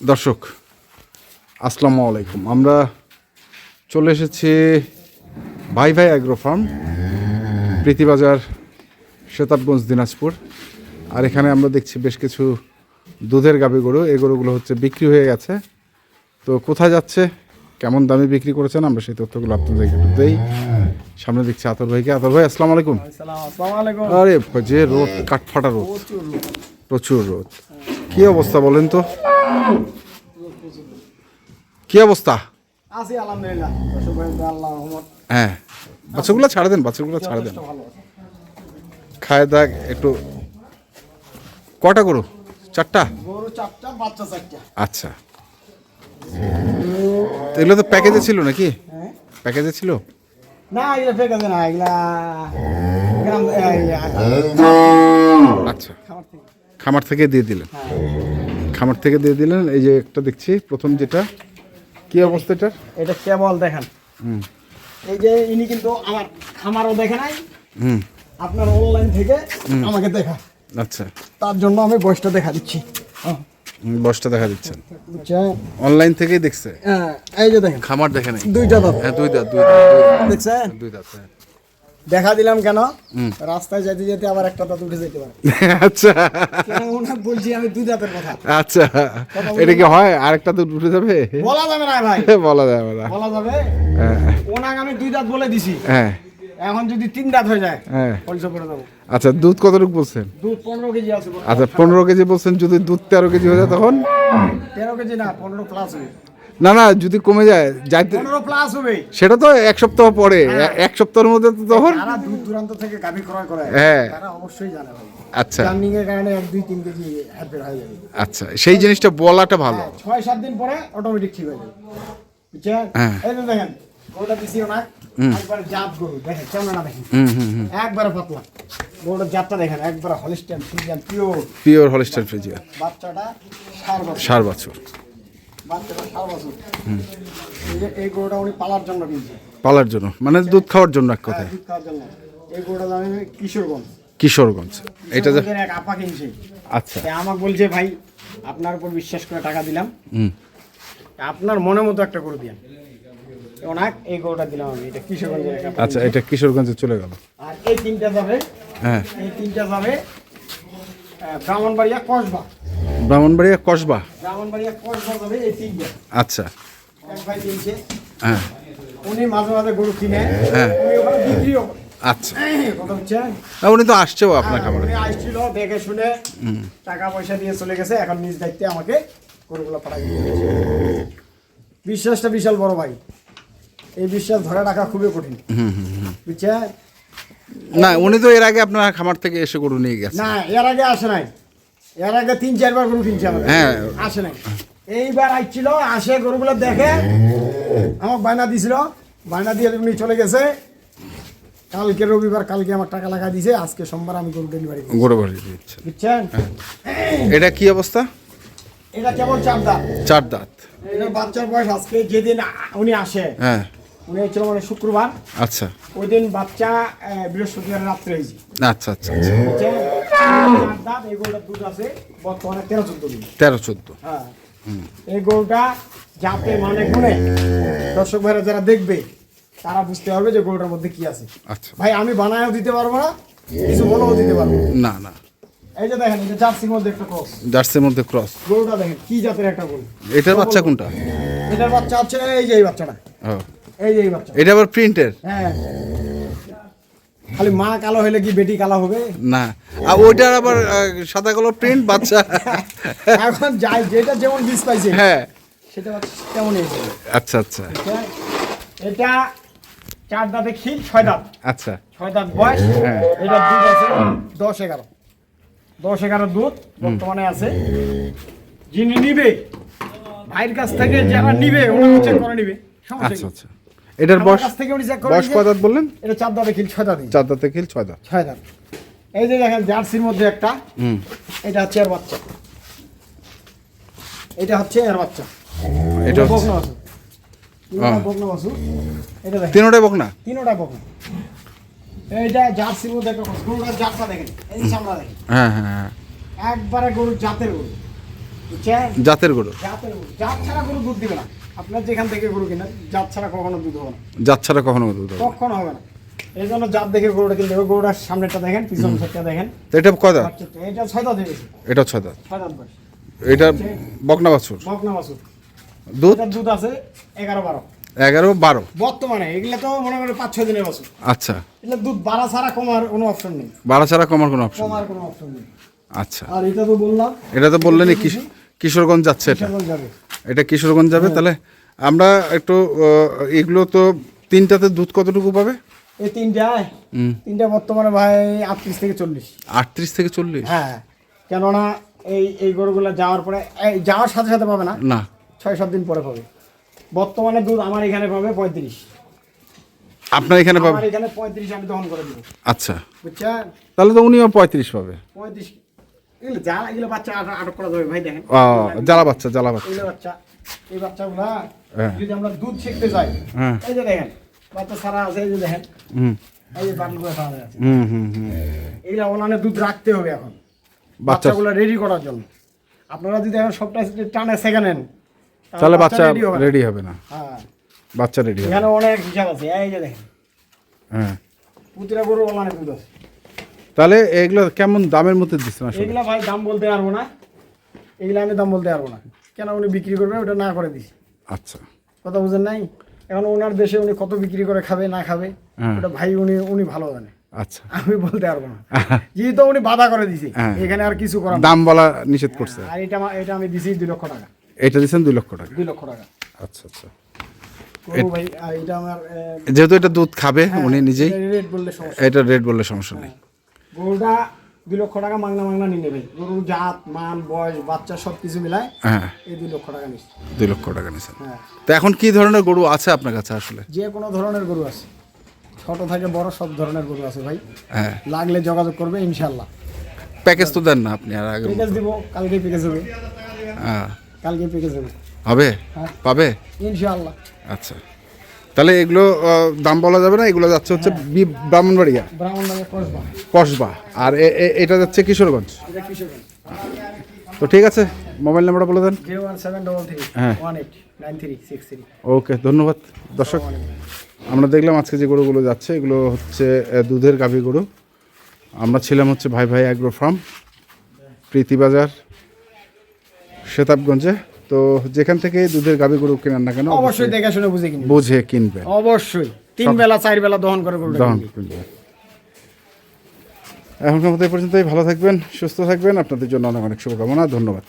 দর্শক আসসালামু আলাইকুম। আমরা চলে এসেছি ভাই ভাই অ্যাগ্রো ফার্ম, প্রীতিবাজার, সেতাবগঞ্জ, দিনাজপুর। আর এখানে আমরা দেখছি বেশ কিছু দুধের গাভী গরু। এই গরুগুলো হচ্ছে বিক্রি হয়ে গেছে। তো কোথায় যাচ্ছে, কেমন দামে বিক্রি করেছেন, আমরা সেই তথ্যগুলো আপনাদের একটু দেই। সামনে দেখছি আতর ভাইকে। আতর ভাই আসসালামু আলাইকুম। আরে যে রোদ, কাঠফাটা রোদ, প্রচুর রোদ। কি অবস্থা বলেন তো, কি অবস্থা? আছি আলহামদুলিল্লাহ। হ্যাঁ, বাচ্চাগুলো ছাড়া দেন, বাচ্চাগুলো ছাড়া দেন, খায় দাগ একটু। কটা গরু? চারটা? গরু চারটা, বাচ্চা চারটা। আচ্ছা, তো এগুলো তো প্যাকেজে ছিল নাকি? হ্যাঁ, প্যাকেজে ছিল না এগুলা ফেকাছে না, এগুলা আচ্ছা, খামার থেকে দিয়ে দিলেন। খামার থেকে দিয়ে দিলেন। এই যে একটা দেখছি প্রথম, যেটা কি অবস্থা এটার? এটা কেবল দেখেন, এই যে ইনি কিন্তু আমার খামারও দেখে নাই, আপনার অনলাইন থেকে আমাকে দেখা। আচ্ছা, তার জন্য আমি বয়সটা দেখা দিচ্ছি। বয়সটা দেখা দিচ্ছেন, বুঝছেন? অনলাইন থেকেই দেখছে। হ্যাঁ, এই যে দেখেন খামার দেখে নাই। দুইটা দাঁত। হ্যাঁ, দুই দাঁত, দেখছেন? দুই দাঁত। হ্যাঁ, দেখা দিলাম কেন, রাস্তায় যেতে যেতে আবার একটা দাঁত উঠে যেতে পারে। আচ্ছা বলছি আমি দুই দাঁতের কথা। আচ্ছা, এটা কি হয় আরেকটা দুধ উঠে যাবে? বলা যাবে না ভাই, বলা যাবে না। বলা যাবে। হ্যাঁ, ওনাকে আমি দুই দাঁত বলে দিছি, হ্যাঁ, এখন যদি তিন দাঁত হয়ে যায় হ্যাঁ। পয়সা করে দেবো। আচ্ছা, দুধ কতটুকু বলছেন? দুধ 15 কেজি আছে। আচ্ছা, 15 কেজি বলছেন। যদি দুধ 13 কেজি হয়ে যায় তখন? 13 কেজি না, 15 প্লাস হবে। না না, যদি কমে যায়, যাইতে 15 প্লাস হবে। সেটা তো এক সপ্তাহ পরে, এক সপ্তাহের মধ্যে তো তখন। যারা দূর দূরান্ত থেকে গাভী ক্রয় করে, হ্যাঁ, তারা অবশ্যই জানে ভাই। আচ্ছা জার্নিং এর কারণে 1-2-3 কেজি হ্যাপের হয়ে যাবে। আচ্ছা, সেই জিনিসটা বলাটা ভালো। 6-7 দিন পরে অটোমেটিক ঠিক হয়ে যাবে। বুঝছেন? হ্যাঁ। এই যে দেখেন গরুটা দিছিও না, একবার জাত গরু দেখেন, কেমন না দেখেন, একবারে পাতলা। গরুটার জাতটা দেখেন, একবারে Holstein Friesian pure Holstein Friesian. বাচ্চাটা 7 বছর। 7 বছর। বাচ্চাটা 7 বছর। এই গরুটা উনি পালার জন্য কিনছে। পালার জন্য মানে দুধ খাওয়ার জন্য এক কথায়। দুধ খাওয়ার জন্য। এই গরুটা দাম কিশোরগঞ্জ। কিশোরগঞ্জ। এটা যে এক আপা কিনছে। আচ্ছা, আমাকে বলছে ভাই আপনার উপর বিশ্বাস করে টাকা দিলাম, আপনার মনের মতো একটা গরু দিন। ওনাক এই গরুটা দিলাম আমি, এটা কিশোরগঞ্জের একটা। আচ্ছা, এটা কিশোরগঞ্জে চলে গেল। আর এই তিনটা যাবে, হ্যাঁ, এই তিনটা যাবে ব্রাহ্মণবাড়িয়া কসবা। ব্রাহ্মণবাড়িয়া কসবা। ব্রাহ্মণবাড়িয়া কসবা যাবে এই তিনটা। আচ্ছা, এক ভাই কিনছে, হ্যাঁ, উনি মাঝে মাঝে গরু কিনে, হ্যাঁ। উনি ওখানে বিক্রিও করে। আচ্ছা, কথা বুঝছেন? উনি তো আসছেও আপনার খামারে। উনি আসছিল, দেখে শুনে টাকা পয়সা দিয়ে চলে গেছে, এখন নিজ দায়িত্বে আমাকে গরুগুলো পাঠাই দিয়েছে। বিশ্বাসটা বিশাল বড় ভাই, এই বিশ্বাস ধরে রাখা খুবই কঠিন। বুঝছেন? না, উনি তো এর আগে আপনার খামার থেকে এসে গরু নিয়ে গেছে। না, এর আগে আসে নাই, এর আগে 3-4 বার গরু কিনছে আমাদের। হ্যাঁ। আসে নাই, এইবার আসছিল, আসে গরুগুলো দেখে আমাকে বায়না দিছিল, বায়না দিয়ে উনি চলে গেছে। কালকে রবিবার, কালকে আমার টাকা লাগা দিয়েছে, আজকে সোমবার আমি গরু ডেলিভারি করছি। গরু বাড়ি দিচ্ছে। বুঝছেন? এটা কি অবস্থা? এটা কেবল 4 দাঁত। 4 দাঁত। এটা বাচ্চার বয়স আজকে যেদিন উনি আসে, হ্যাঁ, উনি হচ্ছিল মানে শুক্রবার, আচ্ছা, ওই দিন বাচ্চা বৃহস্পতিবার রাত্রে হয়েছে। আচ্ছা, আচ্ছা, আচ্ছা। বুঝছেন? 4 দাঁত। এই গরুটার দুধ আছে বর্তমানে 13-14 দিন। 13-14। হ্যাঁ, এই গরুটা যাতে মানে গুনে দর্শক ভাইরা যারা দেখবে তারা বুঝতে পারবে যে গরুটার মধ্যে কি আছে। আচ্ছা, ভাই আমি বানায়ও দিতে পারবো না, কিছু বলেও দিতে পারবো না। না না, এই যে দেখেন, এটা জার্সির মধ্যে একটা ক্রস। জার্সির মধ্যে ক্রস। গরুটা দেখেন কি জাতের একটা গরু। এটার বাচ্চা কোনটা? এটার বাচ্চা হচ্ছে এই যে এই বাচ্চাটা, ও, এই যে এই বাচ্চা। এটা আবার প্রিন্টের? হ্যাঁ, খালি মা কালো হলে কি বেটি কালো হবে? না, আর ওইটার আবার সাদা কালো প্রিন্ট বাচ্চা। এখন যাই যেটা যেমন বীজ পাইছে, হ্যাঁ, সেটা তেমনই হয়েছে। আচ্ছা, আচ্ছা, এটা 4 দাঁতে খিল, 6 দাঁত। আচ্ছা, 6 দাঁত বয়স। হ্যাঁ। এটা দুধ আছে 10-11 দুধ বর্তমানে আছে। যিনি নিবে, ভাইয়ের কাছ থেকে যারা নিবে ওনাকে চেক করে নিবে, সমস্যা আচ্ছা, নেই। আচ্ছা। এটার আমার বয়স, কাছ থেকে উনি চেক করে বয়স নিবে। কয় দাঁত বললেন? এটা 4 দাঁতে খিল, 6 দাঁত। 4 দাঁতে খিল, 6 দাঁত। 6 দাঁত। এই যে দেখেন জার্সির মধ্যে একটা, এটা হচ্ছে এর বাচ্চা, এটা হচ্ছে এর বাচ্চা। এটা হচ্ছে বকনা বাছুর। তিনটা বকনা বাছুর। এটা দেখেন তিনটাই বকনা। তিনটা বকনা। এইটা জার্সির মধ্যে একটা গরুটার জাতটা দেখেন, এই যে চামড়া দেখেন, হ্যাঁ, হ্যাঁ, হ্যাঁ। একবারে গরুর জাতের গরু। বুঝছেন? জাতের গরু, জাতের গরু, জাত ছাড়া গরু দুধ দিবে না। আপনার যেখান থেকে গরু কিনেন জাত ছাড়া কখনো দুধ হবে না, জাত ছাড়া কখনো দুধ হবে না। কখনো হবে না। এই জন্য জাত দেখে গরুটা কিনতে হবে। গরুটার সামনেটা দেখেন, পিছন সাইডটা দেখেন। তো এটা কয় দাঁত? বাচ্চাটা, এটা 6 দাঁত হয়ে গেছে, এটা 6 দাঁত। 6 দাঁত বয়স। এটা বকনা বাছুর, বকনা বাছুর। দুধ এটার দুধ আছে 11-12 11-12। বর্তমানে। এগুলা তো মনে করে 5-6 দিনের বাছুর। আচ্ছা, এগুলা দুধ বাড়া ছাড়া কমার কোনো অপশন নেই, বাড়া ছাড়া কমার কোনো অপশন? কমার কোনো অপশন নেই। আচ্ছা, আর এটা তো বললাম, এটা তো বললেনই কিশোরগঞ্জ যাচ্ছে এটা, কিশোরগঞ্জ যাবে। এটা কিশোরগঞ্জ যাবে। তাহলে আমরা একটু এগুলো তো তিনটাতে দুধ কতটুকু পাবে? এই তিনটা বর্তমানে ভাই 38 থেকে 40। 38 থেকে 40? হ্যাঁ, কেননা এই গরুগুলো যাওয়ার পরে, যাওয়ার সাথে সাথে পাবে না, না, 6-7 দিন পরে পাবে। বর্তমানে দুধ আমার এখানে পাবে 35। আপনার এখানে পাবে? আমার এখানে 35 আমি দহন করে দেবো। আচ্ছা, বুঝছেন? তাহলে তো উনিও 35 পাবে। 35 এগুলো বাচ্চা আটক করা যাবে ভাই, দেখেন। জ্বালা বাচ্চা। এগুলো বাচ্চা, এই বাচ্চাগুলা হ্যাঁ। যদি আমরা দুধ শিখতে চাই, হ্যাঁ। এই যে দেখেন বাচ্চা সারা আছে, এই যে দেখেন, হুম এই যে বাটলগুলো সারা আছে। হুম হুম হুম। এগুলা ওনানে দুধ রাখতে হবে এখন বাচ্চা বাচ্চাগুলো রেডি করার জন্য। আপনারা যদি এখন সবটা টানে সেকে নেন, তাহলে বাচ্চা ready হবে না। রেডি হবে না, হ্যাঁ, বাচ্চা রেডি হবে। এখানে অনেক হিসাব আছে, এই যে দেখেন হ্যাঁ, প্রতিটা গরু ওনানে দুধ আছে। তাহলে এগুলো কেমন দামের মধ্যে দিচ্ছেন আসলে? এগুলা ভাই দাম বলতে পারবো না, এগুলা আমি দাম বলতে পারবো না, কেন উনি বিক্রি করবে ওটা না করে দিছি। আচ্ছা, কথা বুঝেন নাই? এখন ওনার দেশে উনি কত বিক্রি করে খাবে না খাবে, হ্যাঁ। ওটা ভাই উনি ভালো জানে, আচ্ছা। আমি বলতে পারবো না। যেহেতু উনি বাধা করে দিছে, হ্যাঁ। এখানে আর কিছু করার দাম বলা নিষেধ করছে। আর এটা আমি দিছি 2 লক্ষ টাকা। এটা দিচ্ছেন 2 লক্ষ টাকা? 2 লক্ষ টাকা। আচ্ছা আচ্ছা। গরু ভাই, আর এটা আমার যেহেতু এটা দুধ খাবে উনি নিজেই, রেট বললে সমস্যা। এটা রেট বললে সমস্যা নেই। গরুটা 2 লক্ষ টাকা মাংনা নিয়ে নেবে। গরুর জাত মান বয়স বাচ্চা সব কিছু মিলায় হ্যাঁ, এই 2 লক্ষ টাকা নিচ্ছে। 2 লক্ষ টাকা নিচ্ছেন। হ্যাঁ, তো এখন কি ধরনের গরু আছে আপনার কাছে আসলে? যে কোনো ধরনের গরু আছে, ছোট থেকে বড় সব ধরনের গরু আছে ভাই। হ্যাঁ, লাগলে যোগাযোগ করবে ইনশাল্লাহ। প্যাকেজ তো দেন না আপনি আর আগে? প্যাকেজ দিব, কালকে প্যাকেজ হবে, হ্যাঁ, কালকে প্যাকেজ হবে হবে, হ্যাঁ। পাবে। ইনশাআল্লাহ। আচ্ছা, তাহলে এগুলো দাম বলা যাবে না, এগুলো যাচ্ছে হচ্ছে ব্রাহ্মণবাড়িয়া, ব্রাহ্মণবাড়িয়া কসবা। কসবা, আর এটা যাচ্ছে কিশোরগঞ্জ। এটা কিশোরগঞ্জ। তো ঠিক আছে, মোবাইল নাম্বারটা বলে দেন। 01733 হ্যাঁ। 189363। ওকে, ধন্যবাদ। দর্শক, আমরা দেখলাম আজকে যে গরুগুলো যাচ্ছে এগুলো হচ্ছে দুধের গাভী গরু। আমরা ছিলাম হচ্ছে ভাই ভাই অ্যাগ্রো ফার্ম, প্রীতিবাজার, শেতাবগঞ্জে। তো যেখান থেকে দুধের গাভী গরু কেনেন না কেন অবশ্যই দেখে শুনে বুঝে কিনবে, বুঝে কিনবে, অবশ্যই 3 বেলা 4 বেলা দহন করে গরুটা দহন কিনবে। কিনবে। এখনকার মতো এই পর্যন্তই। ভালো থাকবেন, সুস্থ থাকবেন, আপনাদের জন্য অনেক অনেক শুভকামনা। ধন্যবাদ।